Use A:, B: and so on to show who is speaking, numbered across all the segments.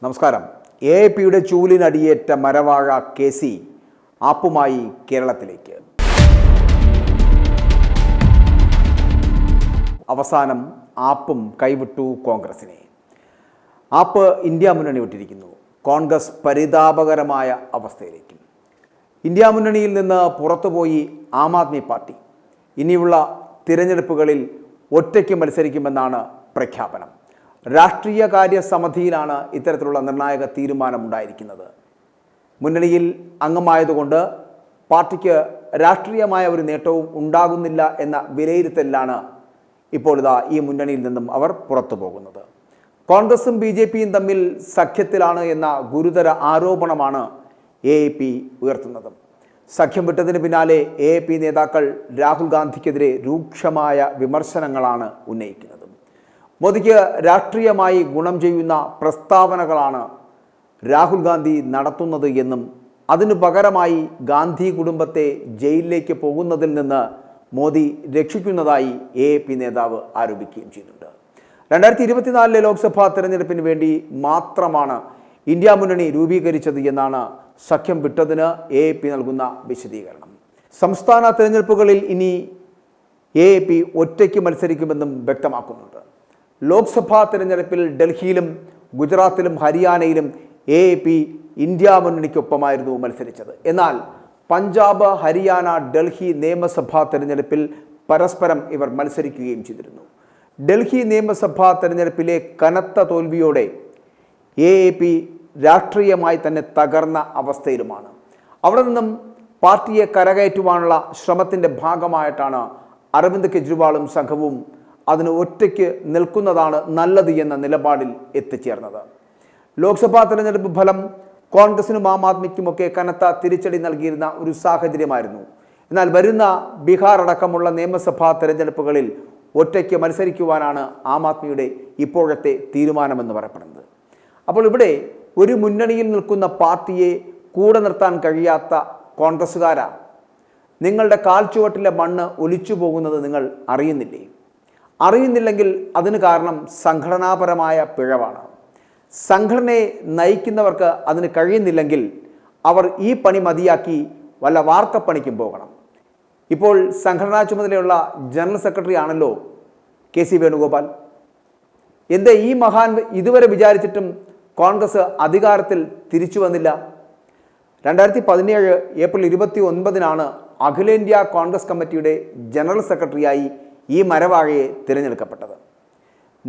A: നമസ്കാരം. എ.പിയുടെ ചൂലിനടിയേറ്റ മരവാഴ കെ.സി. ആപ്പുമായി കേരളത്തിലേക്ക്. അവസാനം ആപ്പും കൈവിട്ടു കോൺഗ്രസിനെ. ആപ്പ് ഇന്ത്യ മുന്നണി വിട്ടിരിക്കുന്നു. കോൺഗ്രസ് പരിതാപകരമായ അവസ്ഥയിലേക്ക്. ഇന്ത്യ മുന്നണിയിൽ നിന്ന് പുറത്തുപോയി ആം ആദ്മി പാർട്ടി ഇനിയുള്ള തിരഞ്ഞെടുപ്പുകളിൽ ഒറ്റയ്ക്ക് മത്സരിക്കുമെന്നാണ് പ്രഖ്യാപനം. രാഷ്ട്രീയ കാര്യ സമിതിയിലാണ് ഇത്തരത്തിലുള്ള നിർണായക തീരുമാനമുണ്ടായിരിക്കുന്നത്. മുന്നണിയിൽ അംഗമായതുകൊണ്ട് പാർട്ടിക്ക് രാഷ്ട്രീയമായ ഒരു നേട്ടവും ഉണ്ടാകുന്നില്ല എന്ന വിലയിരുത്തലിലാണ് ഇപ്പോൾ ഈ മുന്നണിയിൽ നിന്നും അവർ പുറത്തു പോകുന്നത്. കോൺഗ്രസും ബി.ജെ.പിയും തമ്മിൽ സഖ്യത്തിലാണ് എന്ന ഗുരുതര ആരോപണമാണ് എ.പി ഉയർത്തുന്നത്. സഖ്യം വിട്ടതിന് പിന്നാലെ എ.പി നേതാക്കൾ രാഹുൽ ഗാന്ധിക്കെതിരെ രൂക്ഷമായ വിമർശനങ്ങളാണ് ഉന്നയിക്കുന്നത്. മോദിക്ക് രാഷ്ട്രീയമായി ഗുണം ചെയ്യുന്ന പ്രസ്താവനകളാണ് രാഹുൽ ഗാന്ധി നടത്തുന്നത് എന്നും അതിനു പകരമായി ഗാന്ധി കുടുംബത്തെ ജയിലിലേക്ക് പോകുന്നതിൽ നിന്ന് മോദി രക്ഷിക്കുന്നതായി എ.പി നേതാവ് ആരോപിക്കുകയും ചെയ്തിട്ടുണ്ട്. 2024 ലോക്സഭാ തെരഞ്ഞെടുപ്പിന് വേണ്ടി മാത്രമാണ് ഇന്ത്യ മുന്നണി രൂപീകരിച്ചത് എന്നാണ് സഖ്യം വിട്ടതിന് എ.പി നൽകുന്ന വിശദീകരണം. സംസ്ഥാന തെരഞ്ഞെടുപ്പുകളിൽ ഇനി എ.പി ഒറ്റയ്ക്ക് മത്സരിക്കുമെന്നും വ്യക്തമാക്കുന്നുണ്ട്. ലോക്സഭാ തെരഞ്ഞെടുപ്പിൽ ഡൽഹിയിലും ഗുജറാത്തിലും ഹരിയാനയിലും എ.പി ഇന്ത്യ മുന്നണിക്കൊപ്പമായിരുന്നു മത്സരിച്ചത്. എന്നാൽ പഞ്ചാബ്, ഹരിയാന, ഡൽഹി നിയമസഭാ തെരഞ്ഞെടുപ്പിൽ പരസ്പരം ഇവർ മത്സരിക്കുകയും ചെയ്തിരുന്നു. ഡൽഹി നിയമസഭാ തെരഞ്ഞെടുപ്പിലെ കനത്ത തോൽവിയോടെ എ.പി രാഷ്ട്രീയമായി തന്നെ തകർന്ന അവസ്ഥയിലുമാണ്. അവിടെ നിന്നും പാർട്ടിയെ കരകയറ്റുവാനുള്ള ശ്രമത്തിൻ്റെ ഭാഗമായിട്ടാണ് അരവിന്ദ് കെജ്രിവാളും സംഘവും അതിന് ഒറ്റയ്ക്ക് നിൽക്കുന്നതാണ് നല്ലത് എന്ന നിലപാടിൽ എത്തിച്ചേർന്നത്. ലോക്സഭാ തെരഞ്ഞെടുപ്പ് ഫലം കോൺഗ്രസിനും ആം ആദ്മിക്കുമൊക്കെ കനത്ത തിരിച്ചടി നൽകിയിരുന്ന ഒരു സാഹചര്യമായിരുന്നു. എന്നാൽ വരുന്ന ബീഹാർ അടക്കമുള്ള നിയമസഭാ തെരഞ്ഞെടുപ്പുകളിൽ ഒറ്റയ്ക്ക് മത്സരിക്കുവാനാണ് ആം ആദ്മിയുടെ ഇപ്പോഴത്തെ തീരുമാനമെന്ന് പറയപ്പെടുന്നത്. അപ്പോൾ ഇവിടെ ഒരു മുന്നണിയിൽ നിൽക്കുന്ന പാർട്ടിയെ കൂടെ നിർത്താൻ കഴിയാത്ത കോൺഗ്രസ്സുകാരാ, നിങ്ങളുടെ കാൽച്ചുവട്ടിലെ മണ്ണ് ഒലിച്ചു പോകുന്നത് നിങ്ങൾ അറിയുന്നില്ലേ? അറിയുന്നില്ലെങ്കിൽ അതിന് കാരണം സംഘടനാപരമായ പിഴവാണ്. സംഘടനയെ നയിക്കുന്നവർക്ക് അതിന് കഴിയുന്നില്ലെങ്കിൽ അവർ ഈ പണി മതിയാക്കി വല്ല വാർക്കപ്പണിക്കും പോകണം. ഇപ്പോൾ സംഘടനാ ചുമതലയുള്ള ജനറൽ സെക്രട്ടറി ആണല്ലോ കെ.സി. വേണുഗോപാൽ. എന്തേ ഈ മഹാൻ ഇതുവരെ വിചാരിച്ചിട്ടും കോൺഗ്രസ് അധികാരത്തിൽ തിരിച്ചു വന്നില്ല? 2017 ഏപ്രിൽ 29 അഖിലേന്ത്യാ കോൺഗ്രസ് കമ്മിറ്റിയുടെ ജനറൽ സെക്രട്ടറിയായി ഈ മരവാഴയെ തിരഞ്ഞെടുക്കപ്പെട്ടത്.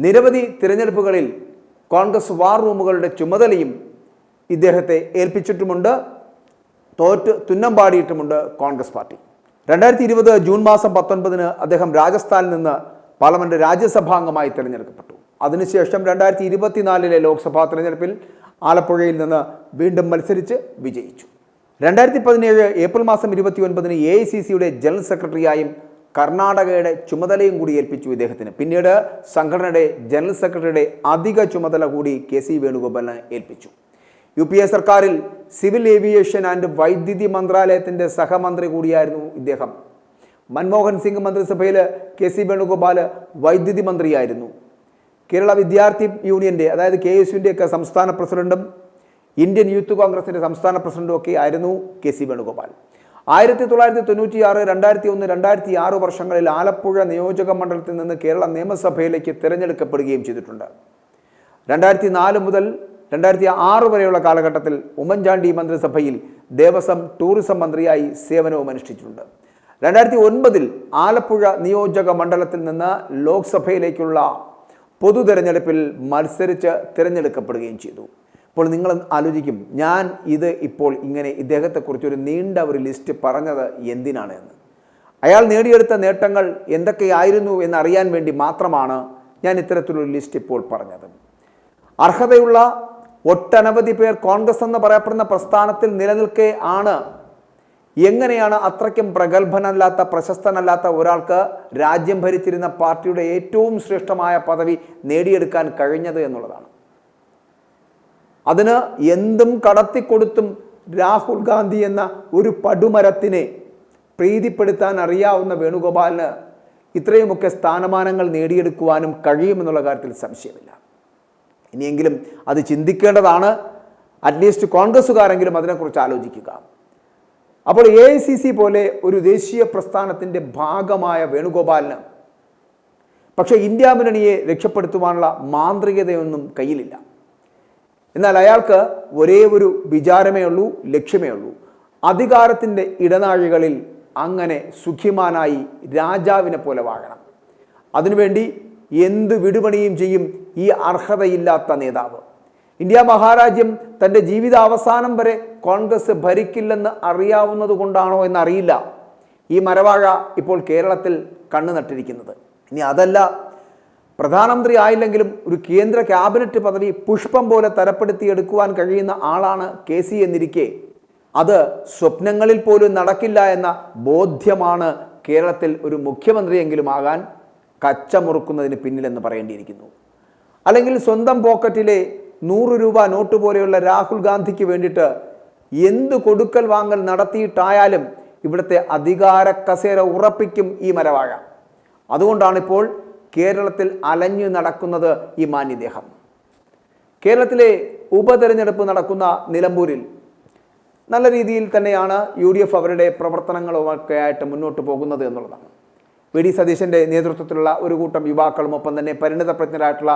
A: നിരവധി തിരഞ്ഞെടുപ്പുകളിൽ കോൺഗ്രസ് വാർ റൂമുകളുടെ ചുമതലയും ഇദ്ദേഹത്തെ ഏൽപ്പിച്ചിട്ടുമുണ്ട്. തോറ്റ് തുന്നം പാടിയിട്ടുമുണ്ട് കോൺഗ്രസ് പാർട്ടി. 2020 ജൂൺ മാസം 19 അദ്ദേഹം രാജസ്ഥാനിൽ നിന്ന് പാർലമെന്റ് രാജ്യസഭാംഗമായി തിരഞ്ഞെടുക്കപ്പെട്ടു. അതിനുശേഷം 2024 ലോക്സഭാ തിരഞ്ഞെടുപ്പിൽ ആലപ്പുഴയിൽ നിന്ന് വീണ്ടും മത്സരിച്ച് വിജയിച്ചു. 2017 ഏപ്രിൽ മാസം 29 എ.ഐ.സി.സിയുടെ ജനറൽ സെക്രട്ടറിയായും കർണാടകയുടെ ചുമതലയും കൂടി ഏൽപ്പിച്ചു ഇദ്ദേഹത്തിന്. പിന്നീട് സംഘടനയുടെ ജനറൽ സെക്രട്ടറിയുടെ അധിക ചുമതല കൂടി കെ.സി. വേണുഗോപാലിനെ ഏൽപ്പിച്ചു. UPA സർക്കാരിൽ സിവിൽ ഏവിയേഷൻ ആൻഡ് വൈദ്യുതി മന്ത്രാലയത്തിൻ്റെ സഹമന്ത്രി കൂടിയായിരുന്നു ഇദ്ദേഹം. മൻമോഹൻ സിംഗ് മന്ത്രിസഭയിൽ കെ.സി. വേണുഗോപാൽ വൈദ്യുതി മന്ത്രിയായിരുന്നു. കേരള വിദ്യാർത്ഥി യൂണിയൻ്റെ, അതായത് KSUവിൻ്റെ ഒക്കെ സംസ്ഥാന പ്രസിഡന്റും ഇന്ത്യൻ യൂത്ത് കോൺഗ്രസിൻ്റെ സംസ്ഥാന പ്രസിഡന്റും ഒക്കെ ആയിരുന്നു കെ.സി. വേണുഗോപാൽ. 1996, 2001, 2006 വർഷങ്ങളിൽ ആലപ്പുഴ നിയോജക മണ്ഡലത്തിൽ നിന്ന് കേരള നിയമസഭയിലേക്ക് തിരഞ്ഞെടുക്കപ്പെടുകയും ചെയ്തിട്ടുണ്ട്. 2004 മുതൽ 2006 വരെയുള്ള കാലഘട്ടത്തിൽ ഉമ്മൻചാണ്ടി മന്ത്രിസഭയിൽ ദേവസ്വം ടൂറിസം മന്ത്രിയായി സേവനവും അനുഷ്ഠിച്ചിട്ടുണ്ട്. 2009 ആലപ്പുഴ നിയോജക മണ്ഡലത്തിൽ നിന്ന് ലോക്സഭയിലേക്കുള്ള പൊതു തെരഞ്ഞെടുപ്പിൽ മത്സരിച്ച് തിരഞ്ഞെടുക്കപ്പെടുകയും ചെയ്തു. അപ്പോൾ നിങ്ങൾ ആലോചിക്കും, ഞാൻ ഇത് ഇപ്പോൾ ഇങ്ങനെ ഇദ്ദേഹത്തെക്കുറിച്ചൊരു നീണ്ട ഒരു ലിസ്റ്റ് പറഞ്ഞത് എന്തിനാണ് എന്ന്. അയാൾ നേടിയെടുത്ത നേട്ടങ്ങൾ എന്തൊക്കെയായിരുന്നു എന്നറിയാൻ വേണ്ടി മാത്രമാണ് ഞാൻ ഇത്തരത്തിലൊരു ലിസ്റ്റ് ഇപ്പോൾ പറഞ്ഞത്. അർഹതയുള്ള ഒട്ടനവധി പേർ കോൺഗ്രസ് എന്ന് പറയപ്പെടുന്ന പ്രസ്ഥാനത്തിൽ നിലനിൽക്കെ എങ്ങനെയാണ് അത്രയ്ക്കും പ്രഗത്ഭനല്ലാത്ത, പ്രശസ്തനല്ലാത്ത ഒരാൾക്ക് രാജ്യം ഭരിച്ചിരുന്ന പാർട്ടിയുടെ ഏറ്റവും ശ്രേഷ്ഠമായ പദവി നേടിയെടുക്കാൻ കഴിഞ്ഞത് എന്നുള്ളതാണ്. അതിന് എന്തും കടത്തിക്കൊടുത്തും രാഹുൽ ഗാന്ധി എന്ന ഒരു പടുമരത്തിനെ പ്രീതിപ്പെടുത്താൻ അറിയാവുന്ന ഇനിയെങ്കിലും അത് ചിന്തിക്കേണ്ടതാണ്. അറ്റ്ലീസ്റ്റ് കോൺഗ്രസ്സുകാരെങ്കിലും അതിനെക്കുറിച്ച് ആലോചിക്കുക. അപ്പോൾ AICC പോലെ ഒരു ദേശീയ പ്രസ്ഥാനത്തിൻ്റെ ഭാഗമായ വേണുഗോപാലിന് പക്ഷേ ഇന്ത്യ മുന്നണിയെ രക്ഷപ്പെടുത്തുവാനുള്ള മാന്ത്രികതയൊന്നും കയ്യിലില്ല. എന്നാൽ അയാൾക്ക് ഒരേ ഒരു വിചാരമേ ഉള്ളൂ, ലക്ഷ്യമേ ഉള്ളൂ. അധികാരത്തിൻ്റെ ഇടനാഴികളിൽ അങ്ങനെ സുഖിമാനായി രാജാവിനെ പോലെ വാഴണം. അതിനുവേണ്ടി എന്ത് വിടുപണിയും ചെയ്യും ഈ അർഹതയില്ലാത്ത നേതാവ്. ഇന്ത്യ മഹാരാജ്യം തൻ്റെ ജീവിതാവസാനം വരെ കോൺഗ്രസ് ഭരിക്കില്ലെന്ന് അറിയാവുന്നത് കൊണ്ടാണോ എന്നറിയില്ല ഈ മരവാഴ ഇപ്പോൾ കേരളത്തിൽ കണ്ണു നട്ടിരിക്കുന്നത്. ഇനി അതല്ല, പ്രധാനമന്ത്രി ആയില്ലെങ്കിലും ഒരു കേന്ദ്ര ക്യാബിനറ്റ് പദവി പുഷ്പം പോലെ തരപ്പെടുത്തിയെടുക്കുവാൻ കഴിയുന്ന ആളാണ് KC എന്നിരിക്കെ അത് സ്വപ്നങ്ങളിൽ പോലും നടക്കില്ല എന്ന ബോധ്യമാണ് കേരളത്തിൽ ഒരു മുഖ്യമന്ത്രിയെങ്കിലും ആകാൻ കച്ചമുറുക്കുന്നതിന് പിന്നിലെന്ന് പറയേണ്ടിയിരിക്കുന്നു. അല്ലെങ്കിൽ സ്വന്തം പോക്കറ്റിലെ 100 രൂപ നോട്ട് പോലെയുള്ള രാഹുൽ ഗാന്ധിക്ക് വേണ്ടിയിട്ട് എന്ത് കൊടുക്കൽ വാങ്ങൽ നടത്തിയിട്ടായാലും ഇവിടുത്തെ അധികാര കസേര ഉറപ്പിക്കും ഈ മരവാഴ. അതുകൊണ്ടാണിപ്പോൾ കേരളത്തിൽ അലഞ്ഞു നടക്കുന്നത് ഈ മാന്യദേഹം. കേരളത്തിലെ ഉപതെരഞ്ഞെടുപ്പ് നടക്കുന്ന നിലമ്പൂരിൽ നല്ല രീതിയിൽ തന്നെയാണ് UDF അവരുടെ പ്രവർത്തനങ്ങളുമൊക്കെ ആയിട്ട് മുന്നോട്ട് പോകുന്നത് എന്നുള്ളതാണ്. VD സതീശൻ്റെ നേതൃത്വത്തിലുള്ള ഒരു കൂട്ടം യുവാക്കളും ഒപ്പം തന്നെ പരിണിതപ്രജ്ഞരായിട്ടുള്ള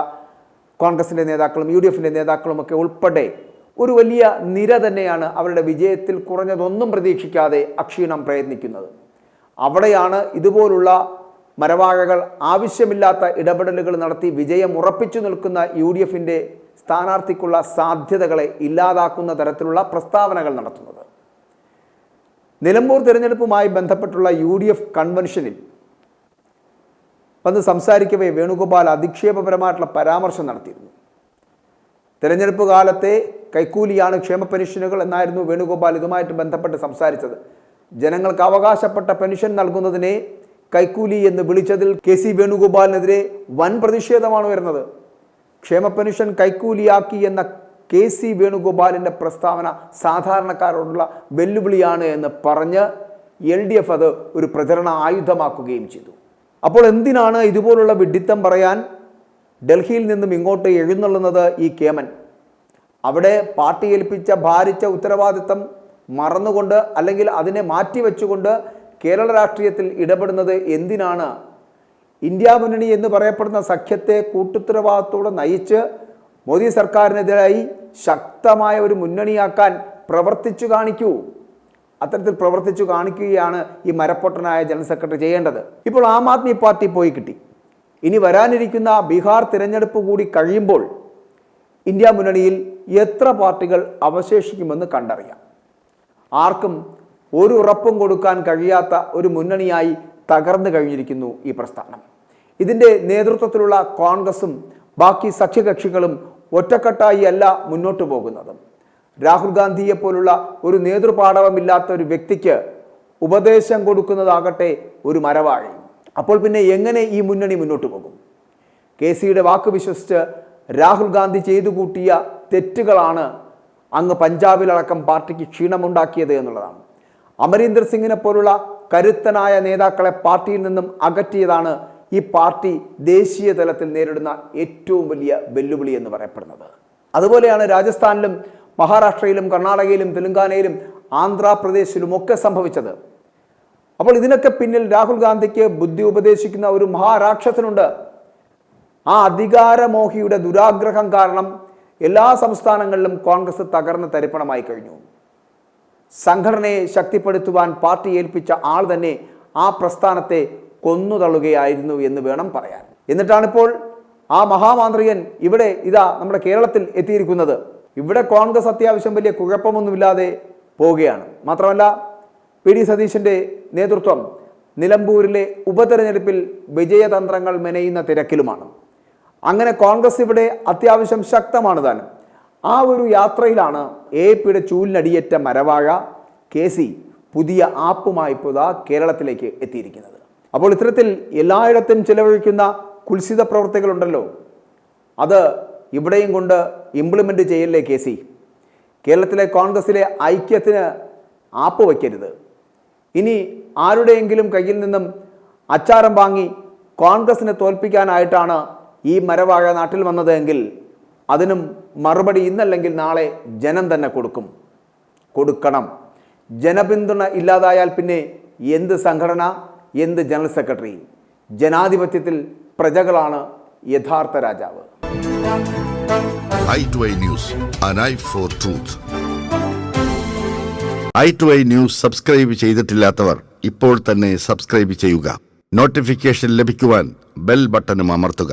A: കോൺഗ്രസിൻ്റെ നേതാക്കളും UDFൻ്റെ നേതാക്കളുമൊക്കെ ഉൾപ്പെടെ ഒരു വലിയ നിര തന്നെയാണ് അവരുടെ വിജയത്തിൽ കുറഞ്ഞതൊന്നും പ്രതീക്ഷിക്കാതെ അക്ഷീണം പ്രയത്നിക്കുന്നത്. അവിടെയാണ് ഇതുപോലുള്ള മരവാഴകൾ ആവശ്യമില്ലാത്ത ഇടപെടലുകൾ നടത്തി വിജയം ഉറപ്പിച്ചു നിൽക്കുന്ന UDFൻ്റെ സ്ഥാനാർത്ഥിക്കുള്ള സാധ്യതകളെ ഇല്ലാതാക്കുന്ന തരത്തിലുള്ള പ്രസ്താവനകൾ നടത്തുന്നത്. നിലമ്പൂർ തിരഞ്ഞെടുപ്പുമായി ബന്ധപ്പെട്ടുള്ള UDF കൺവെൻഷനിൽ വന്ന് സംസാരിക്കവേ വേണുഗോപാൽ അധിക്ഷേപപരമായിട്ടുള്ള പരാമർശം നടത്തിയിരുന്നു. തിരഞ്ഞെടുപ്പ് കാലത്തെ കൈക്കൂലിയാണ് ക്ഷേമ പെൻഷനുകൾ എന്നായിരുന്നു വേണുഗോപാൽ ഇതുമായിട്ട് ബന്ധപ്പെട്ട് സംസാരിച്ചത്. ജനങ്ങൾക്ക് അവകാശപ്പെട്ട പെൻഷൻ നൽകുന്നതിനെ കൈക്കൂലി എന്ന് വിളിച്ചതിൽ KC വേണുഗോപാലിനെതിരെ വൻ പ്രതിഷേധമാണ് വരുന്നത്. ക്ഷേമ പെൻഷൻ കൈക്കൂലിയാക്കി എന്ന KC വേണുഗോപാലിൻ്റെ പ്രസ്താവന സാധാരണക്കാരോടുള്ള വെല്ലുവിളിയാണ് എന്ന് പറഞ്ഞ് LDF അത് ഒരു പ്രചരണ ആയുധമാക്കുകയും ചെയ്തു. അപ്പോൾ എന്തിനാണ് ഇതുപോലുള്ള വിഡ്ഢിത്തം പറയാൻ ഡൽഹിയിൽ നിന്നും ഇങ്ങോട്ട് എഴുന്നള്ളുന്നത് ഈ കേമൻ? അവിടെ പാർട്ടി ഏൽപ്പിച്ച ഭാരിച്ച ഉത്തരവാദിത്തം മറന്നുകൊണ്ട് അല്ലെങ്കിൽ അതിനെ മാറ്റിവെച്ചുകൊണ്ട് കേരള രാഷ്ട്രീയത്തിൽ ഇടപെടുന്നത് എന്തിനാണ്? ഇന്ത്യ മുന്നണി എന്ന് പറയപ്പെടുന്ന സഖ്യത്തെ കൂട്ടുത്തരവാദിത്തോടെ നയിച്ച് മോദി സർക്കാരിനെതിരായി ശക്തമായ ഒരു മുന്നണിയാക്കാൻ പ്രവർത്തിച്ചു കാണിക്കൂ. അത്തരത്തിൽ പ്രവർത്തിച്ചു കാണിക്കുകയാണ് ഈ മരപ്പൊട്ടനായ ജനറൽ സെക്രട്ടറി ചെയ്യേണ്ടത്. ഇപ്പോൾ ആം ആദ്മി പാർട്ടി പോയി കിട്ടി. ഇനി വരാനിരിക്കുന്ന ബീഹാർ തിരഞ്ഞെടുപ്പ് കൂടി കഴിയുമ്പോൾ ഇന്ത്യ മുന്നണിയിൽ എത്ര പാർട്ടികൾ അവശേഷിക്കുമെന്ന് കണ്ടറിയാം. ആർക്കും ഒരു ഉറപ്പും കൊടുക്കാൻ കഴിയാത്ത ഒരു മുന്നണിയായി തകർന്നു കഴിഞ്ഞിരിക്കുന്നു ഈ പ്രസ്ഥാനം. ഇതിൻ്റെ നേതൃത്വത്തിലുള്ള കോൺഗ്രസും ബാക്കി സഖ്യകക്ഷികളും ഒറ്റക്കെട്ടായി അല്ല മുന്നോട്ട് പോകുന്നത്. രാഹുൽ ഗാന്ധിയെ പോലുള്ള ഒരു നേതൃപാടവമില്ലാത്ത ഒരു വ്യക്തിക്ക് ഉപദേശം കൊടുക്കുന്നതാകട്ടെ ഒരു മരവാഴയും. അപ്പോൾ പിന്നെ എങ്ങനെ ഈ മുന്നണി മുന്നോട്ട് പോകും? KCയുടെ വാക്ക് വിശ്വസിച്ച് രാഹുൽ ഗാന്ധി ചെയ്തു കൂട്ടിയ തെറ്റുകളാണ് അങ്ങ് പഞ്ചാബിലടക്കം പാർട്ടിക്ക് ക്ഷീണമുണ്ടാക്കിയത് എന്നുള്ളതാണ്. അമരീന്ദർ സിംഗിനെ പോലുള്ള കരുത്തനായ നേതാക്കളെ പാർട്ടിയിൽ നിന്നും അകറ്റിയതാണ് ഈ പാർട്ടി ദേശീയ തലത്തിൽ നേരിടുന്ന ഏറ്റവും വലിയ വെല്ലുവിളി എന്ന് പറയപ്പെടുന്നത്. അതുപോലെയാണ് രാജസ്ഥാനിലും മഹാരാഷ്ട്രയിലും കർണാടകയിലും തെലുങ്കാനയിലും ആന്ധ്രാപ്രദേശിലും ഒക്കെ സംഭവിച്ചത്. അപ്പോൾ ഇതിനൊക്കെ പിന്നിൽ രാഹുൽ ഗാന്ധിക്ക് ബുദ്ധി ഉപദേശിക്കുന്ന ഒരു മഹാരാക്ഷസനുണ്ട്. ആ അധികാരമോഹിയുടെ ദുരാഗ്രഹം കാരണം എല്ലാ സംസ്ഥാനങ്ങളിലും കോൺഗ്രസ് തകർന്ന് തരിപ്പണമായി കഴിഞ്ഞു. സംഘടനയെ ശക്തിപ്പെടുത്തുവാൻ പാർട്ടി ഏൽപ്പിച്ച ആൾ തന്നെ ആ പ്രസ്ഥാനത്തെ കൊന്നുതള്ളുകയായിരുന്നു എന്ന് വേണം പറയാൻ. എന്നിട്ടാണിപ്പോൾ ആ മഹാമാന്ത്രികൻ ഇവിടെ നമ്മുടെ കേരളത്തിൽ എത്തിയിരിക്കുന്നത്. ഇവിടെ കോൺഗ്രസ് അത്യാവശ്യം വലിയ കുഴപ്പമൊന്നുമില്ലാതെ പോവുകയാണ്. മാത്രമല്ല VD സതീശൻ്റെ നേതൃത്വം നിലമ്പൂരിലെ ഉപതെരഞ്ഞെടുപ്പിൽ വിജയതന്ത്രങ്ങൾ മെനയുന്ന തിരക്കിലുമാണ്. അങ്ങനെ കോൺഗ്രസ് ഇവിടെ അത്യാവശ്യം ശക്തമാണ് താനും. ആ ഒരു യാത്രയിലാണ് AAPയുടെ ചൂലിനടിയേറ്റ മരവാഴ KC പുതിയ ആപ്പുമായി പുതാ കേരളത്തിലേക്ക് എത്തിയിരിക്കുന്നത്. അപ്പോൾ ഇത്തരത്തിൽ എല്ലായിടത്തും ചിലവഴിക്കുന്ന കുൽസിത പ്രവർത്തികളുണ്ടല്ലോ, അത് ഇവിടെയും കൊണ്ട് ഇംപ്ലിമെൻ്റ് ചെയ്യല്ലേ KC? കേരളത്തിലെ കോൺഗ്രസിലെ ഐക്യത്തിന് ആപ്പ് വയ്ക്കരുത്. ഇനി ആരുടെയെങ്കിലും കയ്യിൽ നിന്നും അച്ചാരം വാങ്ങി കോൺഗ്രസിനെ തോൽപ്പിക്കാനായിട്ടാണ് ഈ മരവാഴ നാട്ടിൽ വന്നതെങ്കിൽ അതിനും മറുപടി ഇന്നല്ലെങ്കിൽ നാളെ ജനം തന്നെ കൊടുക്കണം. ജനപിന്തുണ ഇല്ലാതായാൽ പിന്നെ എന്ത് സംഘടന, എന്ത് ജനറൽ സെക്രട്ടറി? ജനാധിപത്യത്തിൽ പ്രജകളാണ് യഥാർത്ഥ രാജാവ്.
B: i2i News, an eye for truth. i2i News subscribe ചെയ്തിട്ടില്ലാത്തവർ ഇപ്പോൾ തന്നെ സബ്സ്ക്രൈബ് ചെയ്യുക. നോട്ടിഫിക്കേഷൻ ലഭിക്കുവാൻ ബെൽ ബട്ടണും അമർത്തുക.